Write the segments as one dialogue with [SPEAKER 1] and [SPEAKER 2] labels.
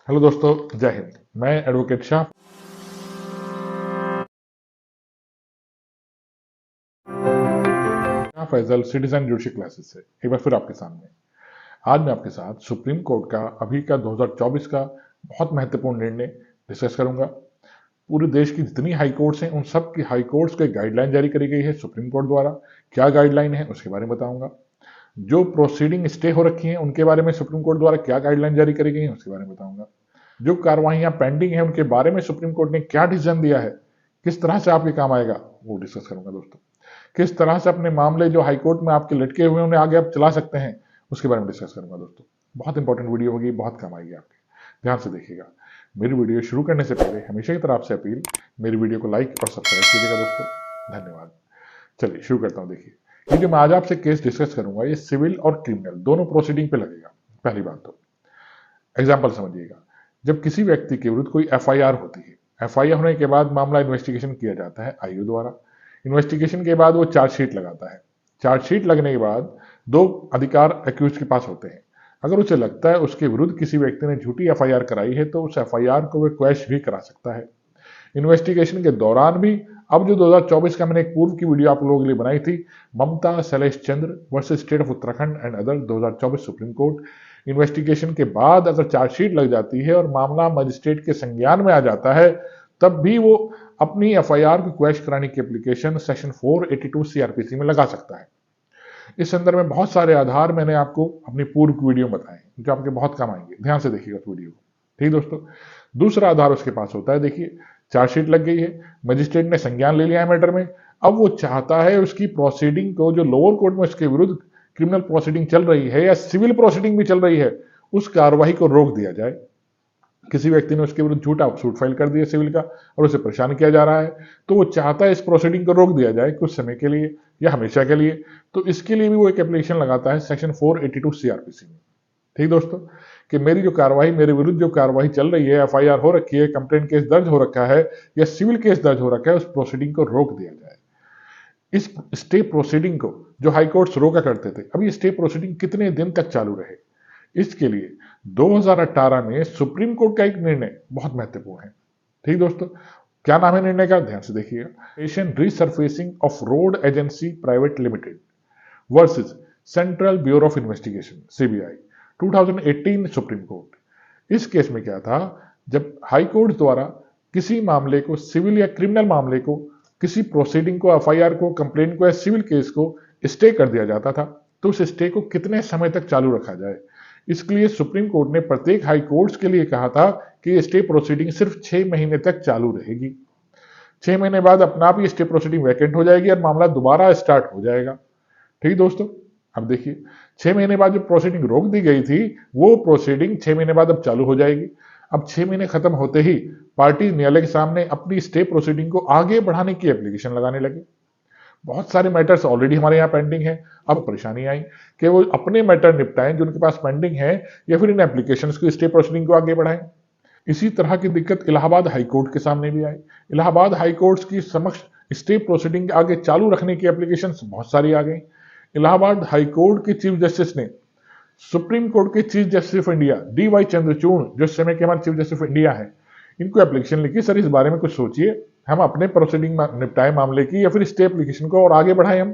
[SPEAKER 1] Hello दोस्तों, जय हिंद। मैं advocate Shah Faisal citizen judicial classes से एक बार फिर आपके सामने। आज मैं आपके साथ सुप्रीम कोर्ट का अभी का 2024 का बहुत महत्वपूर्ण निर्णय डिस्कस करूंगा। पूरे देश की जितनी हाई कोर्ट्स हैं उन सब की हाई कोर्ट्स को एक गाइडलाइन जारी करी गई है सुप्रीम कोर्ट द्वारा। क्या गाइडलाइन है उसके बारे में बताऊंगा। जो प्रोसीडिंग स्टे हो रखी हैं उनके बारे में सुप्रीम कोर्ट द्वारा क्या गाइडलाइन जारी करी गई है उसके बारे में बताऊंगा। जो कार्रवाइयां पेंडिंग है उनके बारे में सुप्रीम कोर्ट ने क्या डिसीजन दिया है, किस तरह से आपके काम आएगा, वो डिस्कस करूंगा दोस्तों। किस तरह से अपने मामले जो हाईकोर्ट में आपके लटके हुए हैं उन्हें आगे आप चला सकते हैं, उसके बारे में डिस्कस करूंगा दोस्तों। बहुत इंपॉर्टेंट वीडियो होगी, बहुत काम आएगी आपके, ध्यान से देखिएगा। मेरी वीडियो शुरू करने से पहले हमेशा की तरह आपसे अपील, मेरी वीडियो को लाइक और सब्सक्राइब कीजिएगा दोस्तों। धन्यवाद। चलिए शुरू करता हूं। देखिए, ये जो मैं आज आपसे केस डिस्कस करूंगा ये सिविल और क्रिमिनल दोनों प्रोसीडिंग पे लगेगा। पहली बात तो एग्जाम्पल समझिएगा। जब किसी व्यक्ति के विरुद्ध कोई एफआईआर होती है, एफआईआर होने के बाद मामला इन्वेस्टिगेशन किया जाता है आईयू द्वारा। इन्वेस्टिगेशन के बाद वो चार्जशीट लगाता है। चार्जशीट लगने के बाद दो अधिकार एक्यूज के पास होते हैं। अगर उसे लगता है उसके विरुद्ध किसी व्यक्ति ने झूठी एफआईआर कराई है तो उस एफआईआर को वह क्वैश भी करा सकता है। इन्वेस्टिगेशन के दौरान भी अब जो 2024 का मैंने एक पूर्व की वीडियो आप लोगों के लिए बनाई थी, Mamta Shailesh Chandra versus state of Uttarakhand and other 2024 supreme court, investigation के बाद अगर चार्जशीट लग जाती है और मामला मजिस्ट्रेट के संज्ञान में आ जाता है, तब भी वो अपनी एफआईआर को क्वैश कराने की एप्लीकेशन सेक्शन 482 सीआरपीसी में लगा सकता है। इस संदर्भ में बहुत सारे आधार मैंने आपको अपनी पूर्व की वीडियो में बताए जो आपके बहुत काम आएंगे। ध्यान से देखिएगा उस वीडियो को। ठीक दोस्तों, दूसरा आधार उसके पास होता है। देखिए, चार्जशीट लग गई है, मजिस्ट्रेट ने संज्ञान ले लिया है मैटर में। अब वो चाहता है उसकी प्रोसीडिंग को, जो लोअर कोर्ट में उसके विरुद्ध क्रिमिनल प्रोसीडिंग चल रही है या सिविल प्रोसीडिंग भी चल रही है, उस कार्रवाई को रोक दिया जाए। किसी व्यक्ति ने उसके विरुद्ध झूठा सूट फाइल कर दिया सिविल का और उसे परेशान किया जा रहा है, तो वो चाहता है इस प्रोसीडिंग को रोक दिया जाए कुछ समय के लिए या हमेशा के लिए। तो इसके लिए भी वो एक एप्लीकेशन लगाता है सेक्शन 482 सीआरपीसी में। ठीक दोस्तों, कि मेरी जो कार्रवाई, मेरे विरुद्ध जो कार्रवाई चल रही है, एफआईआर हो रखी है, कंप्लेंट केस दर्ज हो रखा है या सिविल केस दर्ज हो रखा है, उस प्रोसीडिंग को रोक दिया जाए। इस स्टे प्रोसीडिंग को जो हाई कोर्ट्स रोका करते थे, अब ये स्टे प्रोसीडिंग कितने दिन तक चालू रहे, इसके लिए 2018 में सुप्रीम कोर्ट का एक निर्णय बहुत महत्वपूर्ण है। ठीक दोस्तों, क्या नाम है निर्णय का, ध्यान से देखिएगा। पेशेंट resurfacing of road agency private limited versus central bureau of investigation CBI 2018 supreme court. इस केस में क्या था, जब हाई कोर्ट द्वारा किसी मामले को, सिविल या क्रिमिनल मामले को, किसी प्रोसीडिंग को, एफआईआर को, कंप्लेंट को या सिविल केस को स्टे कर दिया जाता था, तो उस स्टे को कितने समय तक चालू रखा जाए। इसके लिए सुप्रीम कोर्ट ने प्रत्येक हाई कोर्ट्स के लिए कहा था कि स्टे प्रोसीडिंग सिर्फ 6 महीने तक चालू रहेगी। 6 महीने बाद अपना आप ये स्टे प्रोसीडिंग वैकेंट हो जाएगी और मामला दोबारा स्टार्ट हो जाएगा। ठीक दोस्तों, अब देखिए, 6 महीने बाद जो प्रोसीडिंग रोक दी गई थी, वो प्रोसीडिंग 6 महीने बाद अब चालू हो जाएगी। अब 6 महीने खत्म होते ही पार्टी न्यायालय के सामने अपनी स्टे प्रोसीडिंग को आगे बढ़ाने की एप्लीकेशन लगाने लगे। बहुत सारे मैटर्स ऑलरेडी हमारे यहाँ पेंडिंग है। अब परेशानी आई कि वो अपने मैटर निपटाएं जो उनके पास पेंडिंग है, या फिर इन एप्लीकेशंस की स्टे प्रोसीडिंग को आगे बढ़ाएं। इसी तरह की दिक्कत इलाहाबाद हाईकोर्ट के सामने भी आई। इलाहाबाद हाईकोर्ट की समक्ष स्टे प्रोसीडिंग आगे चालू रखने की एप्लीकेशंस बहुत सारी आ गई। इलाहाबाद हाईकोर्ट के चीफ जस्टिस ने सुप्रीम कोर्ट के chief justice of India DY Chandrachud, जो इस समय के हमारे चीफ जस्टिस ऑफ इंडिया है, इनको एप्लीकेशन लिखी, सर इस बारे में कुछ सोचिए, हम अपने प्रोसीडिंग निपटाए मामले की या फिर स्टे एप्लीकेशन को और आगे बढ़ाएं हम,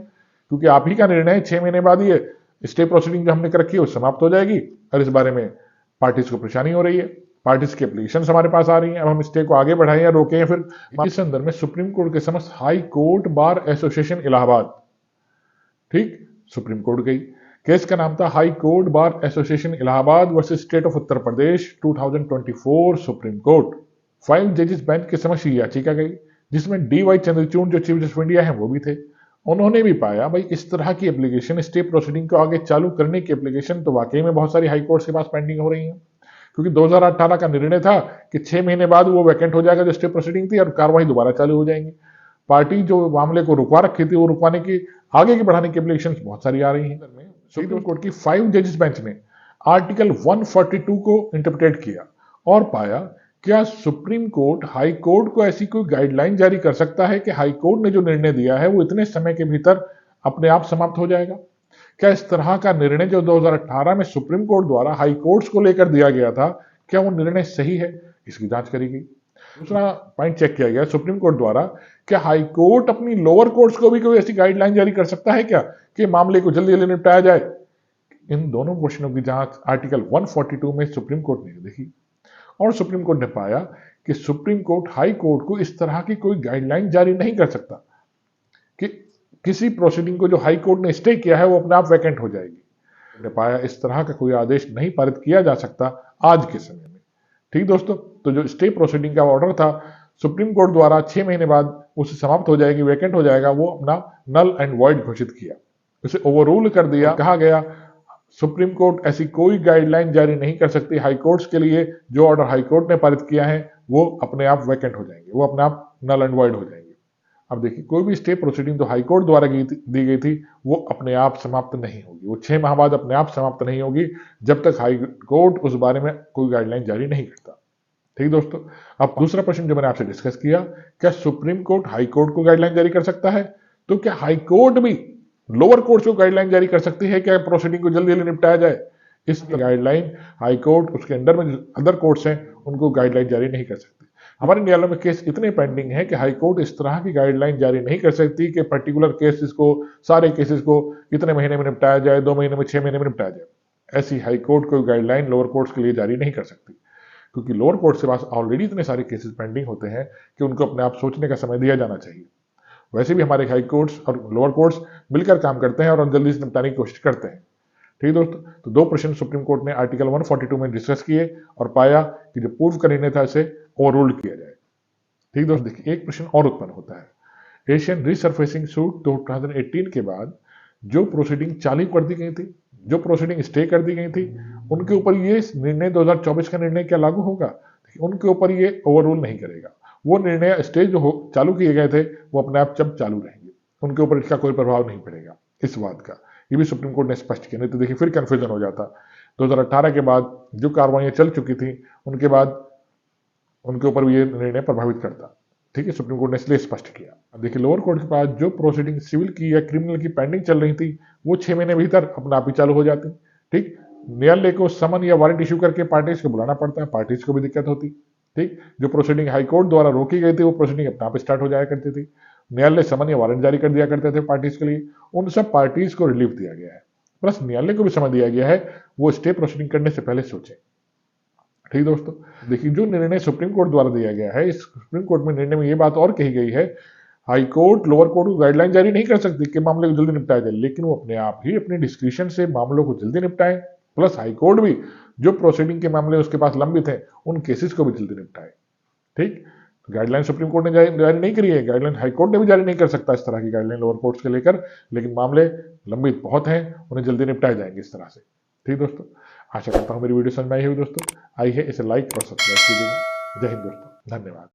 [SPEAKER 1] क्योंकि आप ही का निर्णय है। 6 महीने बाद ये स्टे प्रोसीडिंग जो हमने कर रखी है वो समाप्त हो जाएगी और इस बारे में पार्टीज को परेशानी हो रही है, पार्टीज की एप्लीकेशन हमारे पास आ रही हैं। अब हम स्टे को आगे बढ़ाएं या रोकें। फिर इस संदर्भ में सुप्रीम कोर्ट के समक्ष high court bar association Allahabad, ठीक, सुप्रीम कोर्ट गई। केस का नाम था high court bar association Allahabad versus state of Uttar Pradesh 2024 supreme court. 5 जजेस बेंच के समक्ष याचिका गई, जिसमें DY चंद्रचूड़ जो चीफ जस्टिस ऑफ इंडिया है वो भी थे। उन्होंने भी पाया भाई इस तरह की एप्लीकेशन, स्टे प्रोसीडिंग को आगे चालू करने की एप्लीकेशन तो वाकई में बहुत सारी हाई कोर्ट के पास पेंडिंग हो रही है, क्योंकि 2018 का निर्णय था कि 6 महीने बाद वो वैकेंट हो जाएगा जो स्टे प्रोसीडिंग थी और कार्रवाई दोबारा चालू हो जाएंगी। पार्टी जो मामले को रुकवा रखी थी वो रुकवाने की, आगे की बढ़ाने की एप्लीकेशन बहुत सारी आ रही हैं। सुप्रीम कोर्ट की 5 जजेस बेंच ने आर्टिकल 142 को इंटरप्रेट किया और पाया, क्या सुप्रीम कोर्ट हाई कोर्ट को ऐसी कोई गाइडलाइन जारी कर सकता है कि हाई कोर्ट ने जो निर्णय दिया है वो इतने समय के भीतर अपने आप समाप्त हो जाएगा। क्या इस तरह का निर्णय जो 2018 में सुप्रीम कोर्ट द्वारा हाई कोर्ट्स को लेकर दिया गया था, क्या वो निर्णय सही है, इसकी जांच करेगी। दूसरा पॉइंट चेक किया गया सुप्रीम कोर्ट द्वारा, क्या हाई कोर्ट अपनी लोअर कोर्ट्स को भी कोई ऐसी गाइडलाइन जारी कर सकता है क्या कि मामले को जल्दी जल्दी निपटाया जाए। इन दोनों क्वेश्चनों की जांच आर्टिकल 142 में सुप्रीम कोर्ट ने देखी और सुप्रीम कोर्ट ने पाया कि सुप्रीम कोर्ट हाई कोर्ट को इस तरह की कोई गाइडलाइन जारी नहीं कर सकता कि किसी प्रोसीडिंग को जो हाई कोर्ट ने स्टे किया है वो अपने आप वैकेंट हो जाएगी। ने पाया इस तरह का कोई आदेश नहीं पारित किया जा सकता आज के समय में। ठीक दोस्तों, तो जो स्टे प्रोसीडिंग का ऑर्डर था सुप्रीम कोर्ट द्वारा 6 महीने बाद उसे समाप्त हो जाएगी, वैकेंट हो जाएगा, वो अपना नल एंड वॉइड घोषित किया, उसे ओवररूल कर दिया। कहा गया सुप्रीम कोर्ट ऐसी कोई गाइडलाइन जारी नहीं कर सकती हाई कोर्ट्स के लिए, जो ऑर्डर हाई कोर्ट ने पारित किया है वो अपने आप वैकेंट हो जाएंगे, वो अपने आप नल एंड वॉइड हो जाएंगे। अब देखिए, कोई भी स्टे प्रोसीडिंग जो हाई कोर्ट द्वारा दी गई थी वो अपने आप समाप्त नहीं होगी, वो 6 माह बाद अपने आप समाप्त नहीं होगी जब तक हाई कोर्ट उस बारे में कोई गाइडलाइन जारी नहीं करता। ठीक दोस्तों, अब दूसरा प्रश्न जो मैंने आपसे डिस्कस किया, क्या सुप्रीम कोर्ट हाई कोर्ट को गाइडलाइन जारी कर सकता है? तो क्या हाई कोर्ट भी लोअर कोर्ट को गाइडलाइन जारी कर सकती है क्या प्रोसीडिंग को जल्दी जल्दी निपटाया जाए? इस गाइडलाइन हाई कोर्ट उसके अंडर में अदर कोर्ट्स हैं उनको गाइडलाइन जारी नहीं कर सकती। हमारे न्यायालय में केस इतने पेंडिंग है कि हाई कोर्ट इस तरह की गाइडलाइन जारी नहीं कर सकती कि पर्टिकुलर केसेस को, सारे केसेस को इतने महीने में निपटाया जाए, 2 महीने में, 6 महीने में निपटाया जाए। ऐसी हाई कोर्ट कोई गाइडलाइन लोअर कोर्ट्स के लिए जारी नहीं कर सकती, क्योंकि लोअर कोर्ट के पास ऑलरेडी इतने सारे केसेस पेंडिंग होते हैं कि उनको अपने आप सोचने का समय दिया जाना चाहिए। वैसे भी हमारे हाई कोर्ट्स और लोअर कोर्ट्स मिलकर काम करते हैं और जल्दी से निपटाने की कोशिश करते हैं। ठीक दोस्तों, तो 2 प्रश्न सुप्रीम कोर्ट ने आर्टिकल 142 में डिस्कस किए और पाया कि जो पूर्व का निर्णय था इसे ओवररूल्ड किया जाए। ठीक दोस्तों, देखिए एक प्रश्न और उत्पन्न होता है। एशियन रिसर्फेसिंग सूट 2018 के बाद जो प्रोसीडिंग चालू कर दी गई थी, जो प्रोसीडिंग स्टे कर दी गई थी, उनके ऊपर ये निर्णय 2024 का निर्णय क्या लागू होगा? उनके ऊपर ये ओवररूल नहीं करेगा। वो निर्णय स्टे जो चालू किए गए थे वो अपने आप जब चालू रहेंगे, उनके ऊपर इसका कोई प्रभाव नहीं पड़ेगा। इस बात का ये भी सुप्रीम कोर्ट ने स्पष्ट किया, नहीं तो देखिए फिर कंफ्यूजन हो जाता। 2018 के बाद जो कार्रवाइयां चल चुकी थी उनके बाद उनके ऊपर भी ये निर्णय प्रभावित करता। ठीक है, सुप्रीम कोर्ट ने इसलिए स्पष्ट किया। अब देखिए, लोअर कोर्ट के पास जो प्रोसीडिंग सिविल की या क्रिमिनल की पेंडिंग चल रही थी वो 6 महीने भीतर अपना आप ही चालू हो जाती। ठीक, न्यायालय को समन या वारंट इशू करके पार्टीज को बुलाना पड़ता है, पार्टीज को भी दिक्कत होती। ठीक, जो प्रोसीडिंग हाई कोर्ट द्वारा रोकी गई थी वो प्रोसीडिंग अपने आप स्टार्ट हो जाया करती थी। न्यायालय समन या वारंट जारी कर दिया करते थे पार्टीज के लिए, उन सब पार्टीज को रिलीफ दिया गया है। प्लस न्यायालय को भी समय दिया गया है वो स्टे प्रोसीडिंग करने से पहले सोचे। ठीक दोस्तों, देखिए जो निर्णय सुप्रीम कोर्ट द्वारा दिया गया है, इस सुप्रीम कोर्ट में निर्णय में ये बात और कही गई है, हाई कोर्ट लोअर कोर्ट को गाइडलाइन जारी नहीं कर सकती कि मामले को जल्दी निपटाया जाए, लेकिन वो अपने आप ही अपने डिस्क्रिप्शन से मामलों को जल्दी निपटाए। प्लस हाई कोर्ट भी जो प्रोसीडिंग के मामले उसके पास लंबित हैं उन केसेस को भी जल्दी निपटाए। ठीक, गाइडलाइन सुप्रीम कोर्ट ने जारी नहीं करी है, गाइडलाइन हाई कोर्ट ने भी जारी नहीं कर सकता इस तरह की गाइडलाइन लोअर कोर्ट्स के लेकर, लेकिन मामले लंबित बहुत हैं, उन्हें जल्दी निपटाए जाएंगे इस तरह से। ठीक दोस्तों, आशा करता हूँ मेरी वीडियो समझ में आई होगी दोस्तों। आई है इसे लाइक और सब्सक्राइब कीजिएगा। जय हिंद दोस्तों, धन्यवाद।